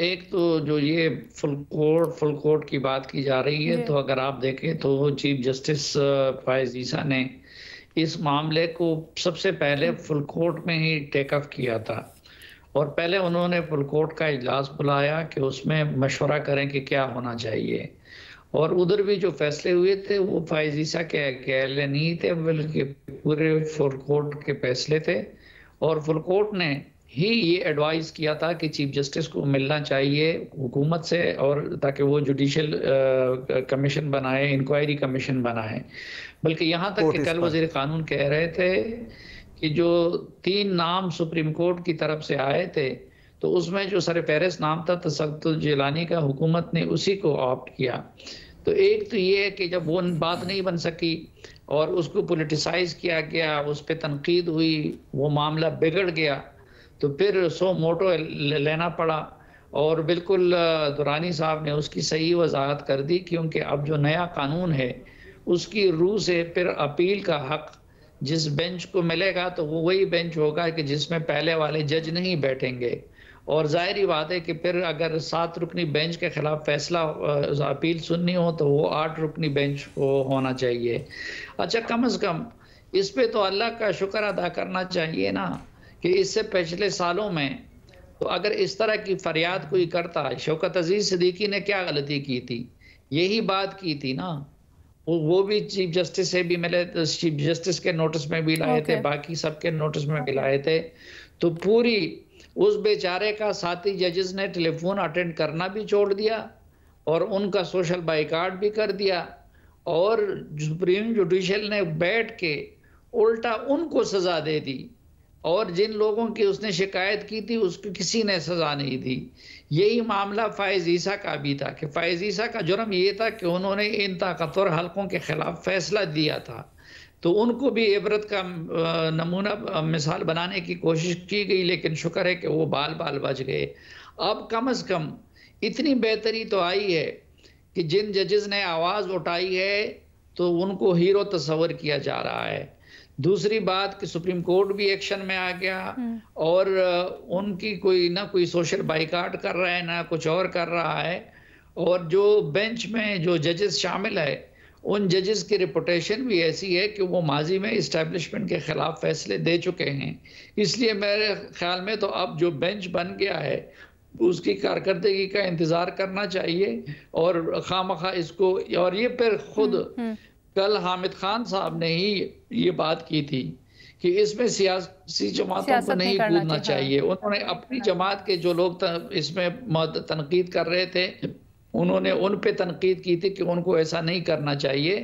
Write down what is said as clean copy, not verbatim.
एक तो जो ये फुल कोर्ट की बात की जा रही है, जी। तो अगर आप देखें तो चीफ जस्टिस फ़ाइज़ ईसा ने इस मामले को सबसे पहले फुल कोर्ट में ही टेक ऑफ किया था और पहले उन्होंने फुल कोर्ट का इजलास बुलाया कि उसमें मशवरा करें कि क्या होना चाहिए और उधर भी जो फैसले हुए थे वो फ़ाइज़ ईसा के अकेले नहीं थे, बल्कि पूरे फुल कोर्ट के फैसले थे और फुल कोर्ट ने ही ये एडवाइस किया था कि चीफ जस्टिस को मिलना चाहिए हुकूमत से और ताकि वो जुडिशियल कमीशन बनाए, इंक्वायरी कमीशन बनाए। बल्कि यहाँ तक कि कोर्ट इस कल पर। वज़ीर कानून कह रहे थे कि जो 3 नाम सुप्रीम कोर्ट की तरफ से आए थे, तो उसमें जो सरफ़हरिस्त नाम था तसद्दुक़ जिलानी का, हुकूमत ने उसी को ऑप्ट किया। तो एक तो ये है कि जब वो बात नहीं बन सकी और उसको पॉलिटिसाइज़ किया गया, उस पे तनकीद हुई, वो मामला बिगड़ गया, तो फिर सो मोटो लेना पड़ा और बिल्कुल दुरानी साहब ने उसकी सही वज़ाहत कर दी क्योंकि अब जो नया कानून है, उसकी रूह से फिर अपील का हक़ जिस बेंच को मिलेगा, तो वो वही बेंच होगा कि जिसमें पहले वाले जज नहीं बैठेंगे और ज़ाहिर-सी बात है कि फिर अगर 7 रुकनी बेंच के खिलाफ फैसला अपील सुननी हो, तो वो 8 रुकनी बेंच को होना चाहिए। अच्छा, कम से कम इस पे तो अल्लाह का शुक्र अदा करना चाहिए ना कि इससे पिछले सालों में तो अगर इस तरह की फरियाद कोई करता, शौकत अज़ीज़ सिद्दीकी ने क्या गलती की थी? यही बात की थी ना। वो भी चीफ जस्टिस से भी मिले, तो चीफ जस्टिस के नोटिस में भी लाए थे, ओके। बाकी सबके नोटिस में भी लाए थे। तो पूरी उस बेचारे का साथी जजेस ने टेलीफ़ोन अटेंड करना भी छोड़ दिया और उनका सोशल बायकॉट भी कर दिया और सुप्रीम जुडिशियल ने बैठ के उल्टा उनको सज़ा दे दी और जिन लोगों की उसने शिकायत की थी, उसको किसी ने सज़ा नहीं दी। यही मामला फ़ाइज़ ईसा का भी था कि फ़ाइज़ ईसा का जुर्म ये था कि उन्होंने इन ताकतवर हलकों के खिलाफ फ़ैसला दिया था। तो उनको भी इबरत का नमूना मिसाल बनाने की कोशिश की गई, लेकिन शुक्र है कि वो बाल-बाल बच गए। अब कम से कम इतनी बेहतरी तो आई है कि जिन जजेस ने आवाज़ उठाई है, तो उनको हीरो तस्वर किया जा रहा है। दूसरी बात कि सुप्रीम कोर्ट भी एक्शन में आ गया और उनकी कोई ना कोई सोशल बायकॉट कर रहा है, ना कुछ और कर रहा है और जो बेंच में जो जजेस शामिल है, उन जजेस की रेपुटेशन भी ऐसी है कि वो माज़ी में एस्टेब्लिशमेंट के खिलाफ फैसले दे चुके हैं। इसलिए मेरे ख़्याल में तो अब जो बेंच बन गया है, उसकी कारकर्दगी का इंतज़ार करना चाहिए और खामख़ा इसको और ये फिर खुद कल हामिद खान साहब ने ही ये बात की थी कि इसमें सियासी जमातों को नहीं कूदना चाहिए। उन्होंने अपनी जमात के जो लोग इसमें तनकीद कर रहे थे, उन्होंने उन पे तनकीद की थी कि उनको ऐसा नहीं करना चाहिए